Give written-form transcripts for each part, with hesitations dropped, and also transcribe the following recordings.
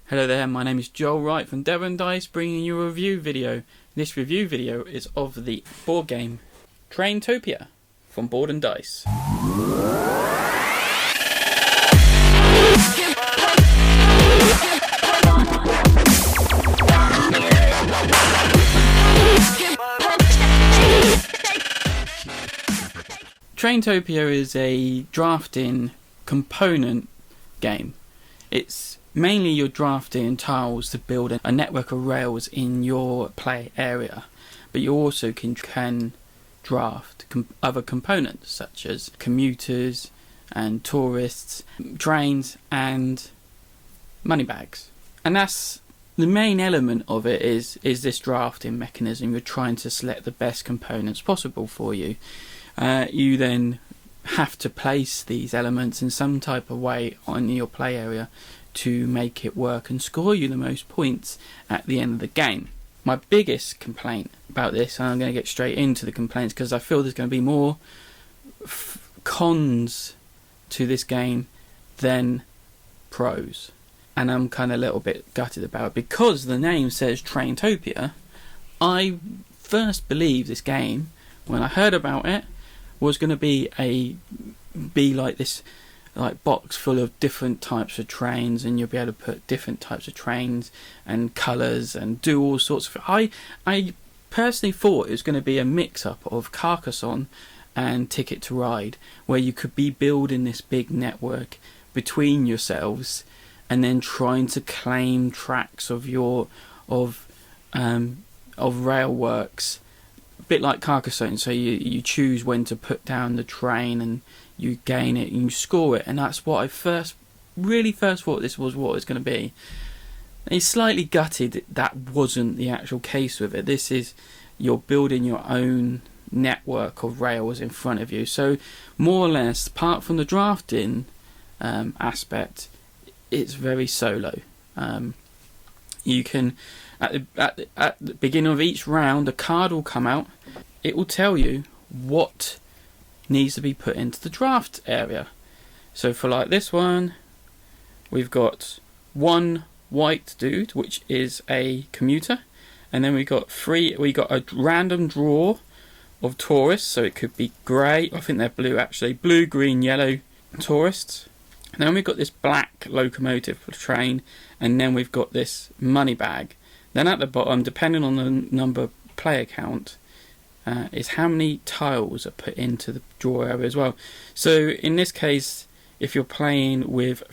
Hello there, my name is Joel Wright from Devon Dice, bringing you a review video. This review video is of the board game Traintopia from Board and Dice. Traintopia is a drafting component game. It's mainly you're drafting tiles to build a network of rails in your play area, but you also can draft other components such as commuters and tourists, trains and money bags. And that's the main element of it is this drafting mechanism. You're trying to select the best components possible for you. You then have to place these elements in some type of way on your play area to make it work and score you the most points at the end of the game. My biggest complaint about this, and I'm going to get straight into the complaints because I feel there's going to be more cons to this game than pros, and I'm kind of a little bit gutted about it because the name says Traintopia. I first believed this game when I heard about it was going to be like this box full of different types of trains, and you'll be able to put different types of trains and colours and do all sorts of... I personally thought it was going to be a mix-up of Carcassonne and Ticket to Ride, where you could be building this big network between yourselves and then trying to claim tracks of rail works, a bit like Carcassonne. So you choose when to put down the train and you gain it and you score it, and that's what I first thought this was what it's going to be. It's slightly gutted that wasn't the actual case with it. This is you're building your own network of rails in front of you. So more or less, apart from the drafting aspect, it's very solo. You can at the beginning of each round, a card will come out. It will tell you what needs to be put into the draft area. So for like this one, we've got one white dude, which is a commuter, and then we got a random draw of tourists. So it could be grey, I think they're blue actually, blue, green, yellow tourists. And then we've got this black locomotive for the train, and then we've got this money bag. Then at the bottom, depending on the number player count, is how many tiles are put into the draw area as well. So in this case, if you're playing with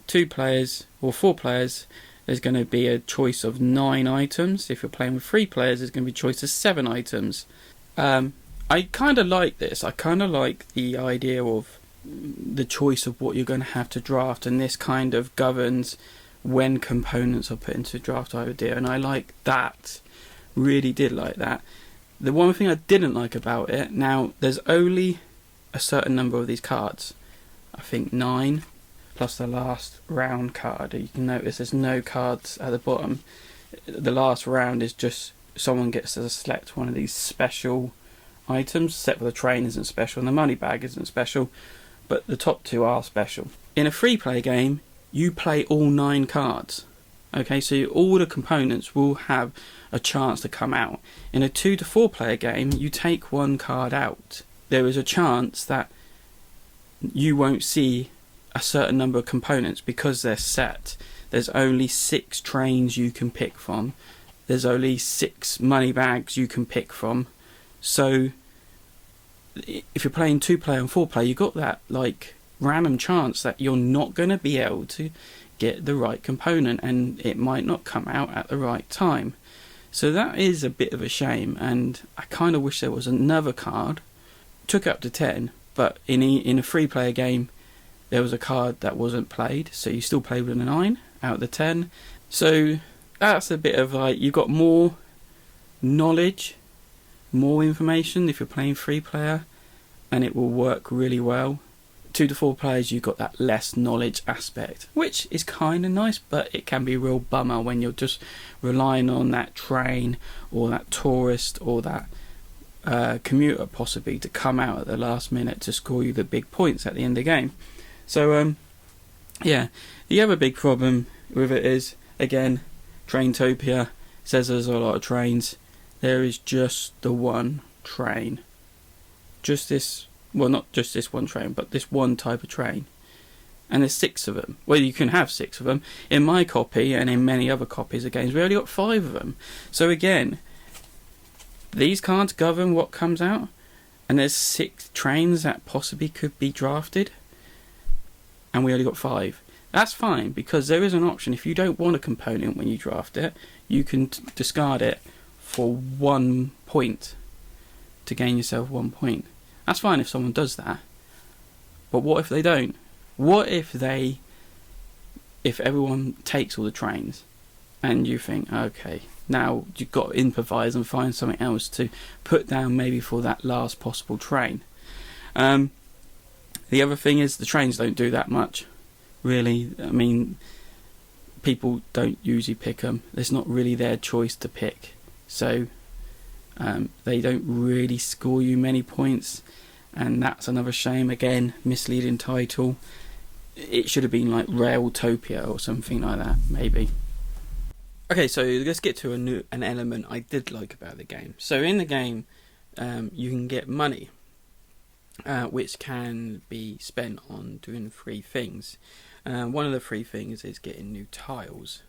2 players or 4 players, there's going to be a choice of 9 items. If you're playing with 3 players, there's going to be a choice of 7 items. I kind of like this. I kind of like the idea of the choice of what you're going to have to draft, and this kind of governs when components are put into the draft idea, and I like that. Really did like that. The one thing I didn't like about it, now there's only a certain number of these cards, I think 9 plus the last round card. You can notice there's no cards at the bottom. The last round is just someone gets to select one of these special items, except for the train isn't special and the money bag isn't special, but the top 2 are special. In a free play game, you play all 9 cards. Okay, so all the components will have a chance to come out. In a 2 to 4 player game, you take 1 card out. There is a chance that you won't see a certain number of components because they're set. There's only 6 trains you can pick from. There's only 6 money bags you can pick from. So if you're playing 2 player and 4 player, you've got that random chance that you're not going to be able to get the right component, and it might not come out at the right time. So that is a bit of a shame, and I kind of wish there was another card. Took it up to 10, but in a free player game there was a card that wasn't played, so you still played with a 9 out of the 10. So that's a bit of you've got more knowledge, more information if you're playing free player, and it will work really well. 2 to 4 players, you've got that less knowledge aspect, which is kind of nice, but it can be a real bummer when you're just relying on that train or that tourist or that commuter possibly to come out at the last minute to score you the big points at the end of the game. So yeah, the other big problem with it is Again, Traintopia says there's a lot of trains. There is just the one train. Just this, well, not just this one train, but this one type of train. And there's 6 of them. Well, you can have 6 of them. In my copy and in many other copies of games, we only got 5 of them. So again, these cards govern what comes out, and there's 6 trains that possibly could be drafted, and we only got 5. That's fine, because there is an option. If you don't want a component when you draft it, you can discard it for 1 point to gain yourself 1 point. That's fine if someone does that. But what if they don't? What if everyone takes all the trains, and you think, okay, now you've got to improvise and find something else to put down maybe for that last possible train. The other thing is the trains don't do that much, really. I mean, people don't usually pick them. It's not really their choice to pick, so they don't really score you many points, and that's another shame. Again, misleading title. It should have been like Railtopia or something like that, maybe. Okay, so let's get to an element I did like about the game. So in the game, you can get money, which can be spent on doing 3 things. One of the 3 things is getting new tiles.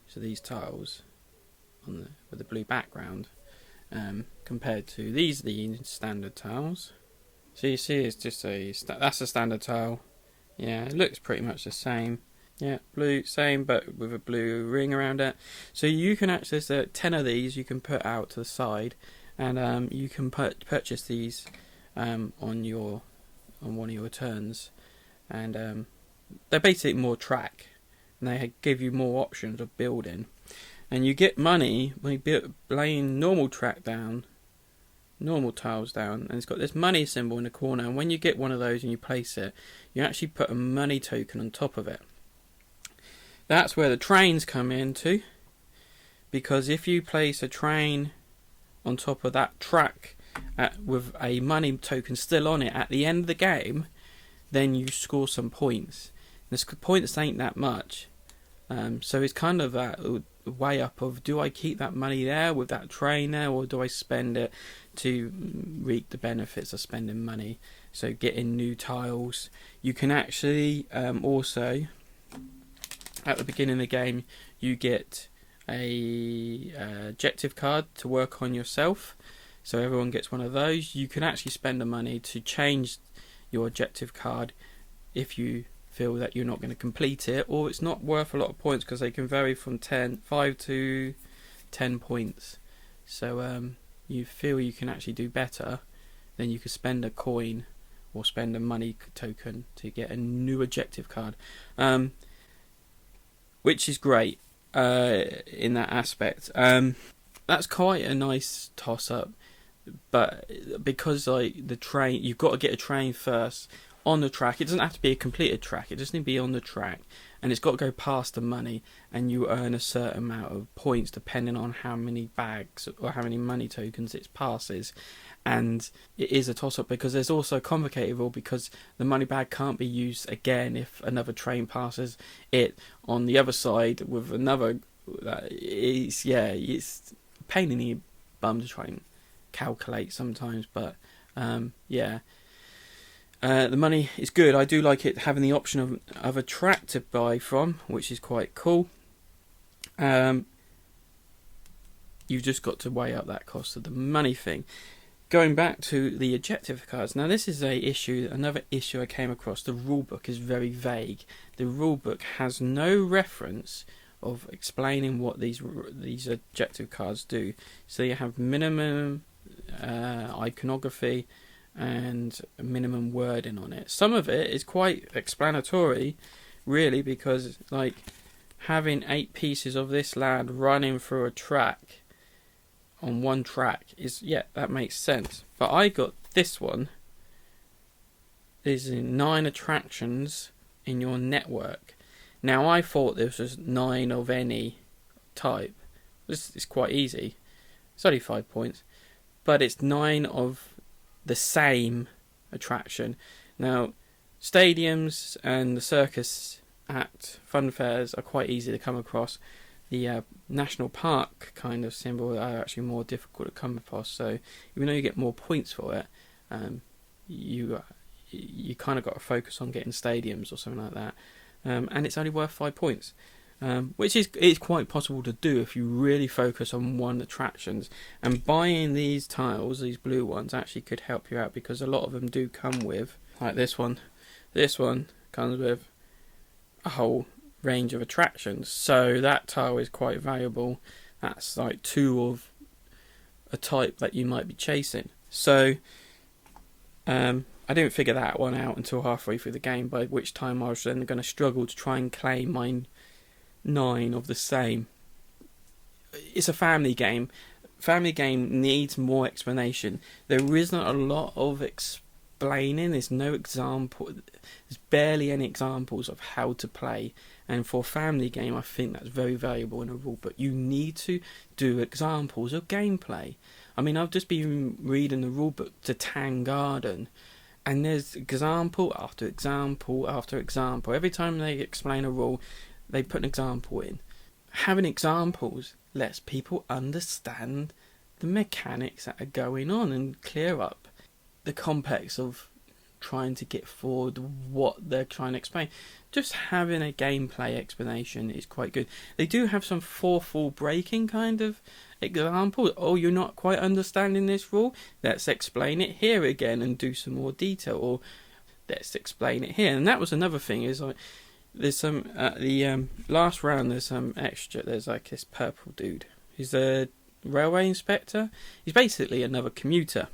So these tiles with the blue background, compared to these, the standard tiles. So you see, it's just that's a standard tile. Yeah, it looks pretty much the same. Yeah, blue, same, but with a blue ring around it. So you can actually, there's 10 of these you can put out to the side, and you can purchase these on one of your turns, and they're basically more track, and they give you more options of building. And you get money by laying normal track down, normal tiles down, and it's got this money symbol in the corner, and when you get one of those and you place it, you actually put a money token on top of it. That's where the trains come into, because if you place a train on top of that track with a money token still on it at the end of the game, then you score some points. The points ain't that much, so it's kind of that way up of, do I keep that money there with that train there, or do I spend it to reap the benefits of spending money? So getting new tiles. You can actually also, at the beginning of the game, you get a objective card to work on yourself, so everyone gets one of those. You can actually spend the money to change your objective card if you feel that you're not going to complete it, or it's not worth a lot of points, because they can vary from 5 to 10 points. So you feel you can actually do better, then you can spend a coin or spend a money token to get a new objective card, which is great in that aspect. That's quite a nice toss up, but because like the train, you've got to get a train first on the track. It doesn't have to be a completed track, it just needs to be on the track, and it's got to go past the money, and you earn a certain amount of points depending on how many bags or how many money tokens it passes. And it is a toss up, because there's also a complicated rule, because the money bag can't be used again if another train passes it on the other side with another. It's a pain in the bum to try and calculate sometimes, but the money is good. I do like it having the option of a track to buy from, which is quite cool. You've just got to weigh up that cost of the money thing. Going back to the objective cards, now this is another issue I came across. The rulebook is very vague. The rulebook has no reference of explaining what these objective cards do. So you have minimum iconography and minimum wording on it. Some of it is quite explanatory, really, because like having 8 pieces of this land running through a track on one track is, that makes sense. But I got this one. There's 9 attractions in your network. Now I thought this was 9 of any type. This is quite easy. It's only 5 points, but it's 9 of the same attraction. Now, stadiums and the circus at fun fairs are quite easy to come across. The national park kind of symbol are actually more difficult to come across. So even though you get more points for it, you kind of got to focus on getting stadiums or something like that. And it's only worth 5 points, which is quite possible to do if you really focus on one attractions. And buying these tiles, these blue ones, actually could help you out, because a lot of them do come with, like this one. This one comes with a whole range of attractions, so that tile is quite valuable. That's like 2 of a type that you might be chasing. So I didn't figure that one out until halfway through the game, by which time I was then going to struggle to try and claim my 9 of the same. It's a family game. Family game needs more explanation. There isn't a lot of explaining. There's no example. There's barely any examples of how to play. And for a family game, I think that's very valuable in a rule book. You need to do examples of gameplay. I mean, I've just been reading the rule book to Tang Garden, and there's example after example after example. Every time they explain a rule, they put an example in. Having examples lets people understand the mechanics that are going on and clear up the complex of trying to get forward what they're trying to explain. Just having a gameplay explanation is quite good. They do have some fourth wall breaking kind of examples. Oh, you're not quite understanding this rule? Let's explain it here again and do some more detail, or let's explain it here. And that was another thing, is like, there's some at the last round, there's some extra. There's like this purple dude. He's a railway inspector. He's basically another commuter,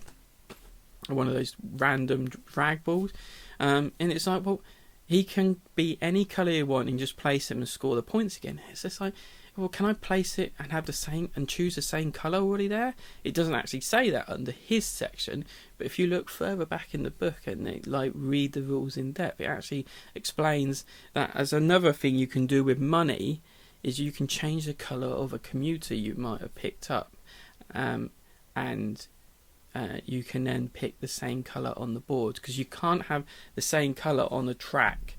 one of those random drag balls, and it's like, well, he can be any colour you want and just place him and score the points again. It's just like, well, can I place it and have the same and choose the same colour already there? It doesn't actually say that under his section, but if you look further back in the book and read the rules in depth, it actually explains that. As another thing you can do with money is you can change the colour of a commuter you might have picked up, and you can then pick the same colour on the board, because you can't have the same colour on the track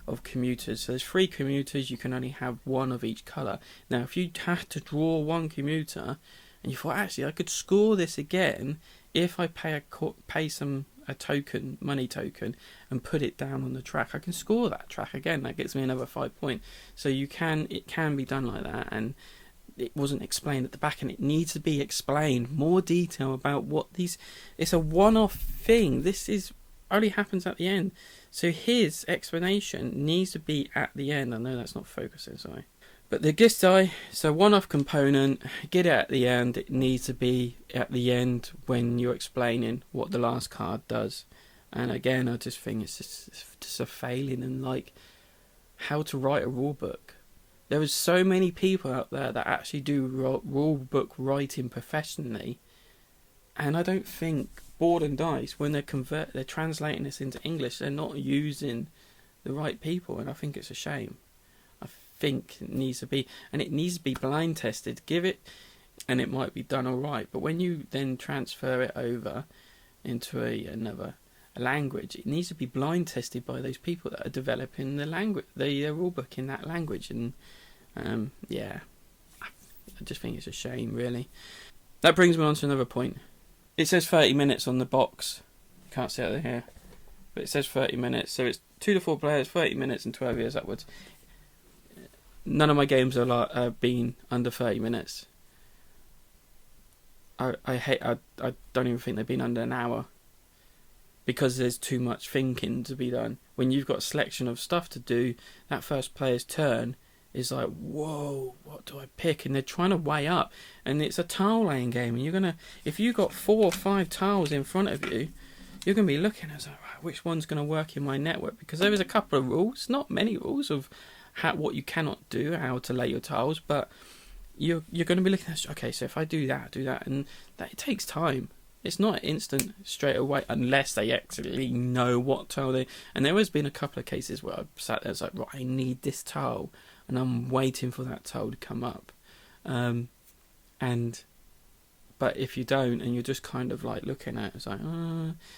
of commuters. So there's 3 commuters, you can only have 1 of each colour. Now if you have to draw 1 commuter and you thought, actually I could score this again if I pay a token, money token, and put it down on the track, I can score that track again. That gets me another 5 points. So it can be done like that, and it wasn't explained at the back, and it needs to be explained more detail about what these. It's a one-off thing. This is only happens at the end, so his explanation needs to be at the end. I know that's not focusing, sorry, but the Gistai, so one-off component, get it at the end. It needs to be at the end when you're explaining what the last card does. And again, I just think it's just a failing in like how to write a rule book. There is so many people out there that actually do rule book writing professionally, and I don't think Board and Dice, when they're translating this into English, they're not using the right people, and I think it's a shame. I think it needs to be, and it needs to be blind tested. Give it, and it might be done all right, but when you then transfer it over into another language, it needs to be blind tested by those people that are developing the language, the rule book in that language. And yeah, I just think it's a shame, really. That brings me on to another point. It says 30 minutes on the box. Can't see it out here, but it says 30 minutes, so it's 2 to 4 players, 30 minutes, and 12 years upwards. None of my games are been under 30 minutes. I don't even think they've been under an hour, because there's too much thinking to be done. When you've got a selection of stuff to do, that first player's turn is like, whoa, what do I pick? And they're trying to weigh up. And it's a tile laying game, and if you've got 4 or 5 tiles in front of you, you're going to be looking at, like, right, which one's going to work in my network? Because there is a couple of rules, not many rules of what you cannot do, how to lay your tiles, but you're going to be looking at, okay, so if I do that, and that it takes time. It's not instant straight away, unless they actually know what tile they. And there has been a couple of cases where I've sat there, it's like, right, I need this tile, and I'm waiting for that tile to come up. But if you don't, and you're just kind of like looking at it, it's like,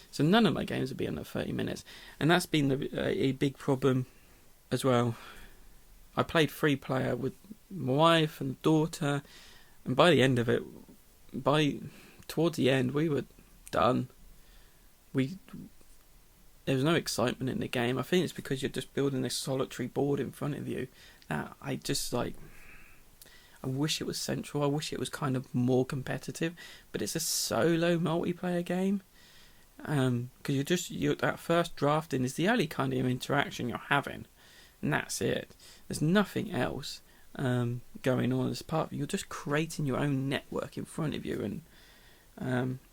so none of my games will be under 30 minutes, and that's been a big problem as well. I played 3-player with my wife and daughter, and by the end of it, towards the end, we were done. There was no excitement in the game. I think it's because you're just building this solitary board in front of you. That I just like. I wish it was central. I wish it was kind of more competitive, but it's a solo multiplayer game. Because you're that first drafting is the only kind of interaction you're having, and that's it. There's nothing else going on as part of it. You're just creating your own network in front of you, and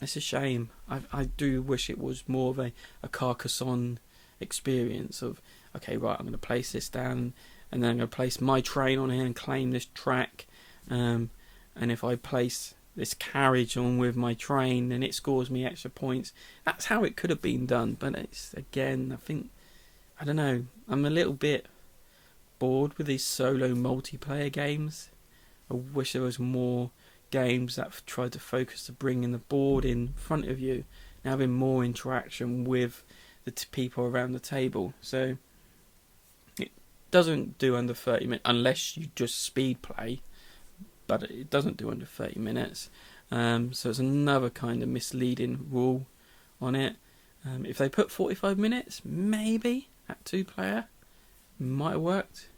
it's a shame. I do wish it was more of a Carcassonne experience of, okay, right, I'm going to place this down, and then I'm going to place my train on here and claim this track, and if I place this carriage on with my train, then it scores me extra points. That's how it could have been done, but it's, again, I don't know, I'm a little bit bored with these solo multiplayer games. I wish there was more games that tried to focus to bringing the board in front of you and having more interaction with the people around the table. So it doesn't do under 30 minutes unless you just speed play, but it doesn't do under 30 minutes. So it's another kind of misleading rule on it. If they put 45 minutes, maybe at 2-player, might have worked,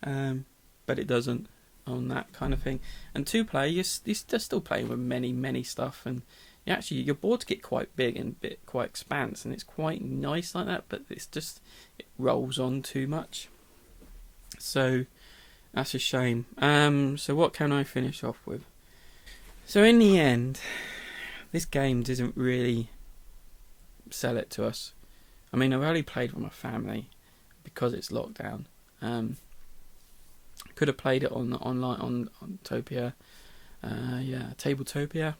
but it doesn't on that kind of thing. And 2-player, you're still playing with many stuff, and your boards get quite big and quite expansive, and it's quite nice like that, but it rolls on too much. So that's a shame. So what can I finish off with? So in the end, this game doesn't really sell it to us. I mean, I've only played with my family because it's lockdown. Could have played it online on Topia. Tabletopia.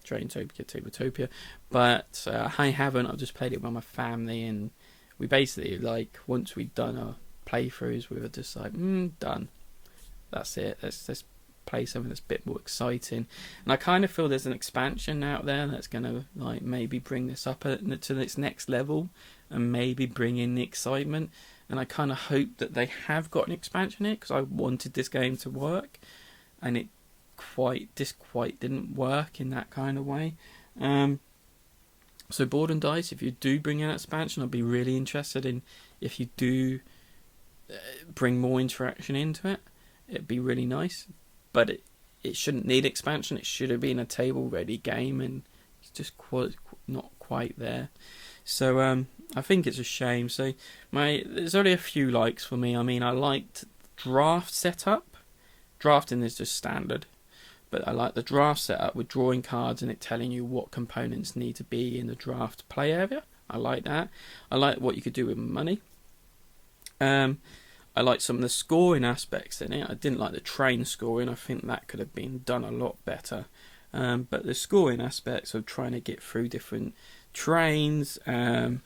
Traintopia, Tabletopia. But I haven't. I've just played it with my family, and we basically, like, once we'd done our playthroughs, we were just like, done. That's it. Let's play something that's a bit more exciting. And I kind of feel there's an expansion out there that's going to, like, maybe bring this up to its next level and maybe bring in the excitement. And I kind of hope that they have got an expansion in it, because I wanted this game to work, and it quite didn't work in that kind of way. So Board and Dice, if you do bring in an expansion, I'd be really interested in if you do bring more interaction into it. It'd be really nice, but it shouldn't need expansion. It should have been a table ready game, and it's just not quite there. So I think it's a shame. So there's only a few likes for me. I mean, I liked draft setup. Drafting is just standard, but I like the draft setup with drawing cards and it telling you what components need to be in the draft play area. I like that. I like what you could do with money. I like some of the scoring aspects in it. I didn't like the train scoring. I think that could have been done a lot better. But the scoring aspects of trying to get through different trains, the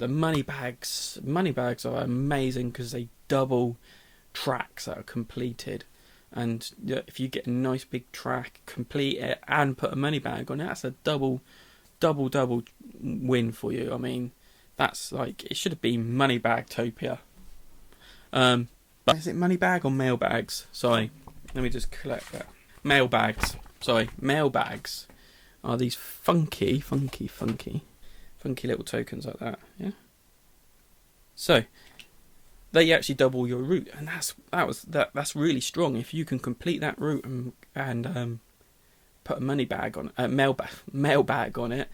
money bags are amazing because they double tracks that are completed, and if you get a nice big track, complete it and put a money bag on it, that's a double win for you. I mean, that's like, it should have been money bag Topia. But is it money bag or mail bags? Sorry, let me just collect that. Mail bags. Sorry, mail bags are these funky little tokens like that. Yeah. So they actually double your route, and that's really strong. If you can complete that route and put a money bag on mail bag on it,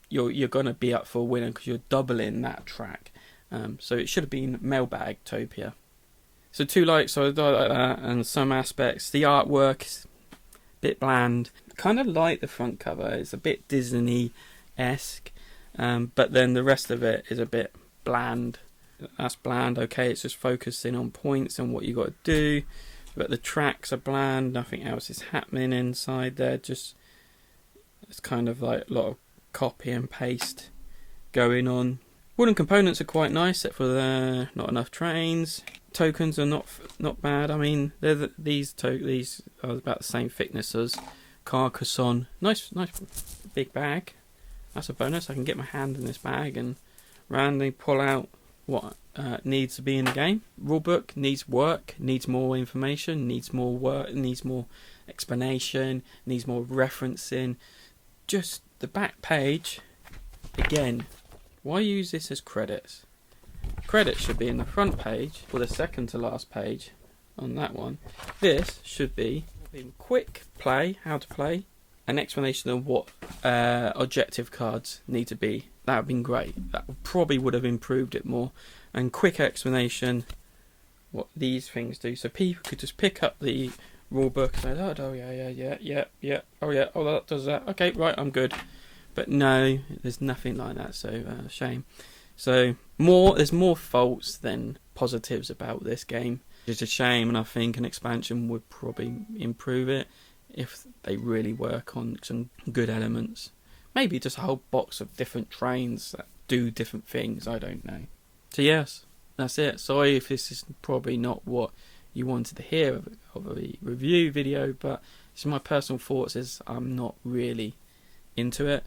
you're gonna be up for a winner because you're doubling that track. So it should have been mailbag Topia. So 2 likes, so I like that, and some aspects. The artwork is a bit bland. Kind of like the front cover. It's a bit Disney-esque, but then the rest of it is a bit bland. That's bland. Okay, it's just focusing on points and what you got to do. But the tracks are bland. Nothing else is happening inside there. Just, it's kind of like a lot of copy and paste going on. Wooden components are quite nice, except for not enough trains. Tokens are not bad. I mean, these are about the same thickness as Carcassonne. Nice big bag. That's a bonus. I can get my hand in this bag and randomly pull out what needs to be in the game. Rulebook needs work, needs more information, needs more work, needs more explanation, needs more referencing. Just the back page, again, why use this as credits? Credits should be in the front page, or the second to last page on that one. This should be quick play, how to play, an explanation of what objective cards need to be. That would have been great. That probably would have improved it more. And quick explanation what these things do, so people could just pick up the rule book and say, oh yeah, oh that does that, okay, right, I'm good. But no, there's nothing like that, so shame. So there's more faults than positives about this game. It's a shame, and I think an expansion would probably improve it if they really work on some good elements. Maybe just a whole box of different trains that do different things, I don't know. So yes, that's it. Sorry if this is probably not what you wanted to hear of a review video, but it's my personal thoughts is I'm not really into it.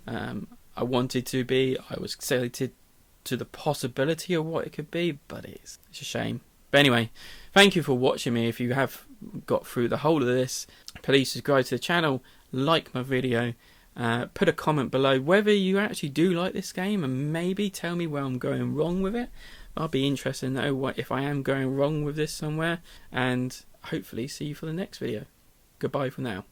I wanted to be, I was excited to the possibility of what it could be, but it's a shame. But anyway, thank you for watching me. If you have got through the whole of this, please subscribe to the channel, like my video, put a comment below whether you actually do like this game, and maybe tell me where I'm going wrong with it. I'll be interested to know if I am going wrong with this somewhere, and hopefully see you for the next video. Goodbye for now.